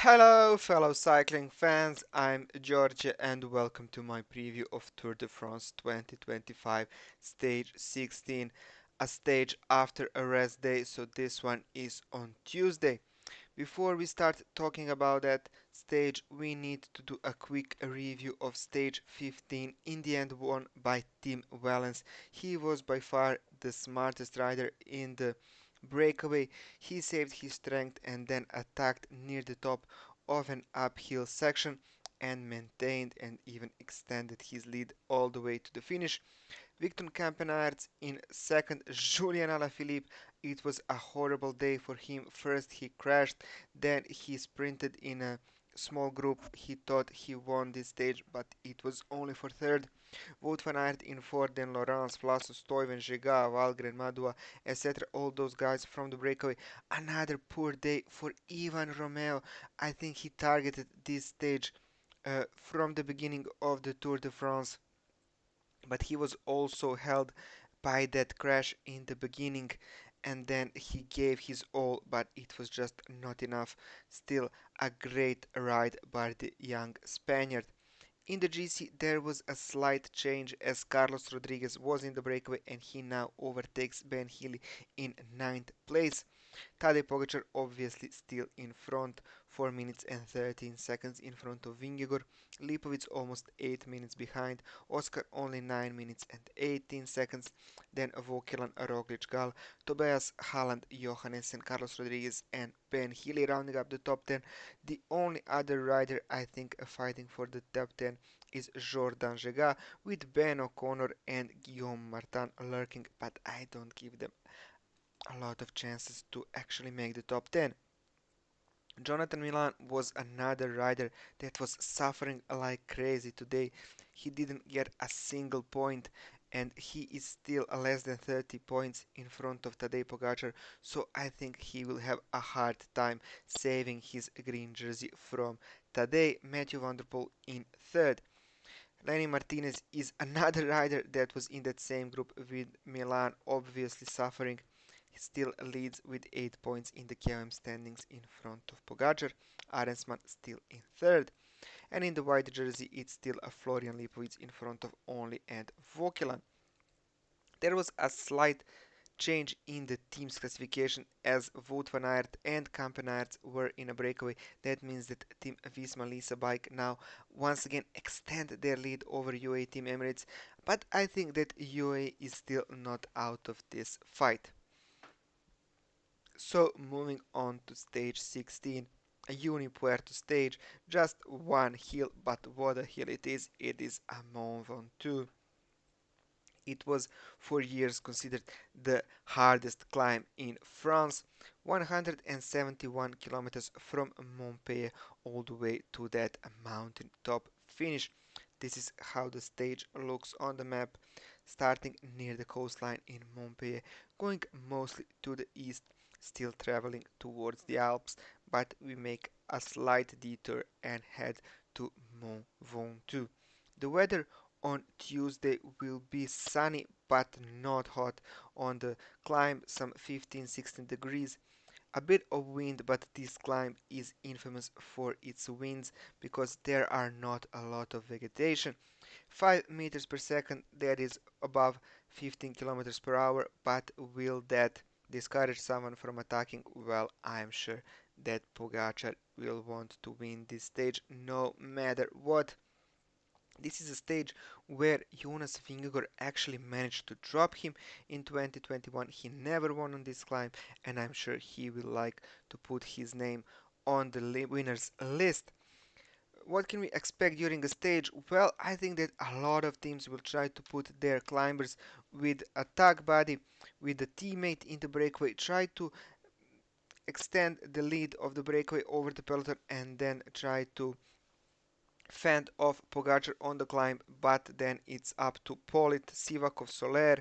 Hello, fellow cycling fans. I'm Georgia, and welcome to my preview of Tour de France 2025, stage 16, a stage after a rest day. So, this one is on Tuesday. Before we start talking about that stage, we need to do a quick review of stage 15, in the end won by Tim Wellens. He was by far the smartest rider in the breakaway. He saved his strength and then attacked near the top of an uphill section and maintained and even extended his lead all the way to the finish. Victor Campenaerts in second, Julian Alaphilippe. It was a horrible day for him. First he crashed, then he sprinted in a small group. He thought he won this stage, but it was only for third. Wout van Aert in fourth, then Laurens, Flassos, Stuyven, Giga, Valgren, Madua, etc. All those guys from the breakaway. Another poor day for Ivan Romeo. I think he targeted this stage from the beginning of the Tour de France, but he was also held by that crash in the beginning, and then he gave his all, but it was just not enough. Still a great ride by the young Spaniard. In the GC, there was a slight change as Carlos Rodriguez was in the breakaway and he now overtakes Ben Healy in ninth place. Tadej Pogačar obviously still in front, 4 minutes and 13 seconds in front of Vingegaard. Lipovic almost 8 minutes behind. Oscar only 9 minutes and 18 seconds. Then Vokelan, Roglic, Gal, Tobias, Haaland, Johannessen, Carlos Rodriguez and Ben Healy rounding up the top 10. The only other rider I think fighting for the top 10 is Jordan Gega with Ben O'Connor and Guillaume Martin lurking, but I don't give them a lot of chances to actually make the top 10. Jonathan Milan was another rider that was suffering like crazy today. He didn't get a single point and he is still less than 30 points in front of Tadej Pogačar, so I think he will have a hard time saving his green jersey from Tadej. Matthew Van Der Poel in third. Lenny Martinez is another rider that was in that same group with Milan, obviously suffering. He still leads with 8 points in the KOM standings in front of Pogačar. Arensman still in third. And in the white jersey, it's still a Florian Lipovic in front of only and Vokelan. There was a slight change in the team's classification as Wout van Aert and Campenaerts were in a breakaway. That means that Team Visma Lisa Bike now once again extend their lead over UAE Team Emirates, but I think that UAE is still not out of this fight. So moving on to stage 16, a Unipuerto stage, just one hill, but what a hill it is! It is a Mont Ventoux. It was for years considered the hardest climb in France, 171 kilometers from Montpellier all the way to that mountain top finish. This is how the stage looks on the map, starting near the coastline in Montpellier, going mostly to the east, still traveling towards the Alps, but we make a slight detour and head to Mont Ventoux. The weather on Tuesday will be sunny but not hot. On the climb, some 15-16 degrees. A bit of wind, but this climb is infamous for its winds because there are not a lot of vegetation. 5 meters per second, that is above 15 kilometers per hour, but will that discourage someone from attacking? Well, I'm sure that Pogačar will want to win this stage no matter what. This is a stage where Jonas Vingegaard actually managed to drop him in 2021. He never won on this climb, and I'm sure he will like to put his name on the winners list. What can we expect during the stage? Well, I think that a lot of teams will try to put their climbers with a tag buddy, with a teammate in the breakaway, try to extend the lead of the breakaway over the peloton, and then try to fend off Pogacar on the climb, but then it's up to Polit, Sivakov, Soler,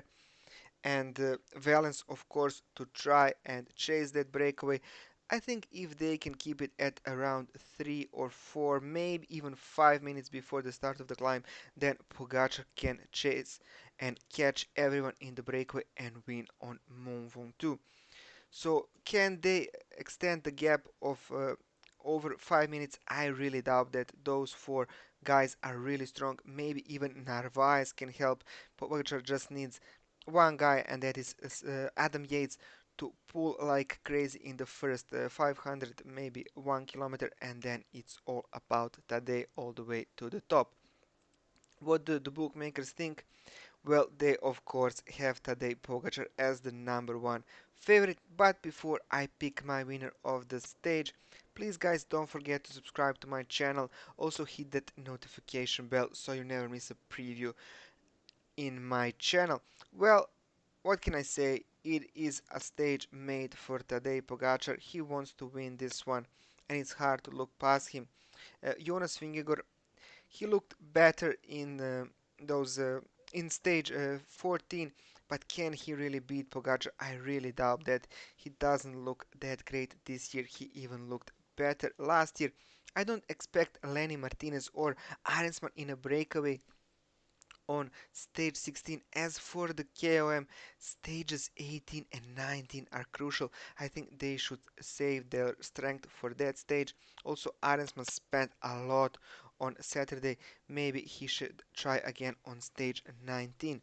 and Valens, of course, to try and chase that breakaway. I think if they can keep it at around 3 or 4, maybe even 5 minutes before the start of the climb, then Pogacar can chase and catch everyone in the breakaway and win on Mont Ventoux. So can they extend the gap of over 5 minutes. I really doubt that those four guys are really strong. Maybe even Narvaez can help. Pogacar just needs one guy, and that is Adam Yates, to pull like crazy in the first 500, maybe 1 kilometer, and then it's all about Tadej all the way to the top. What do the bookmakers think? Well, they of course have Tadej Pogačar as the number one favorite. But before I pick my winner of the stage, please guys don't forget to subscribe to my channel. Also hit that notification bell so you never miss a preview in my channel. Well, what can I say? It is a stage made for Tadej Pogačar. He wants to win this one, and it's hard to look past him. Jonas Vingegaard, he looked better those in stage 14, but can he really beat Pogacar? I really doubt that. He doesn't look that great this year. He even looked better last year. I don't expect Lenny Martinez or Arensman in a breakaway on stage 16. As for the KOM, stages 18 and 19 are crucial. I think they should save their strength for that stage. Also, Arensman spent a lot on Saturday. Maybe he should try again on stage 19.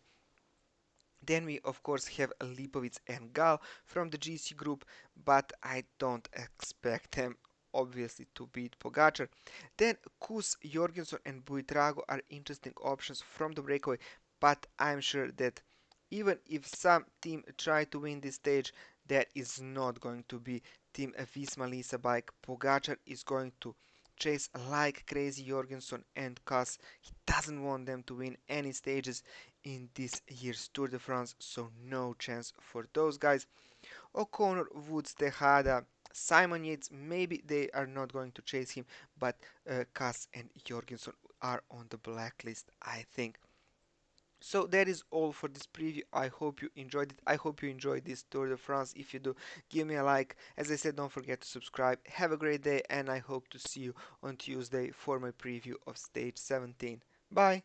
Then we of course have Lipovic and Gal from the GC group, but I don't expect them obviously to beat Pogacar. Then Kus, Jorgensen and Buitrago are interesting options from the breakaway, but I'm sure that even if some team try to win this stage, that is not going to be Team Visma Lisa bike. Pogacar is going to chase like crazy Jorgensen and Kuss. He doesn't want them to win any stages in this year's Tour de France, so no chance for those guys. O'Connor, Woods, Tejada, Simon Yates, maybe they are not going to chase him, but Kuss and Jorgensen are on the blacklist, I think. So that is all for this preview. I hope you enjoyed it. I hope you enjoyed this Tour de France. If you do, give me a like. As I said, don't forget to subscribe. Have a great day, and I hope to see you on Tuesday for my preview of stage 17. Bye.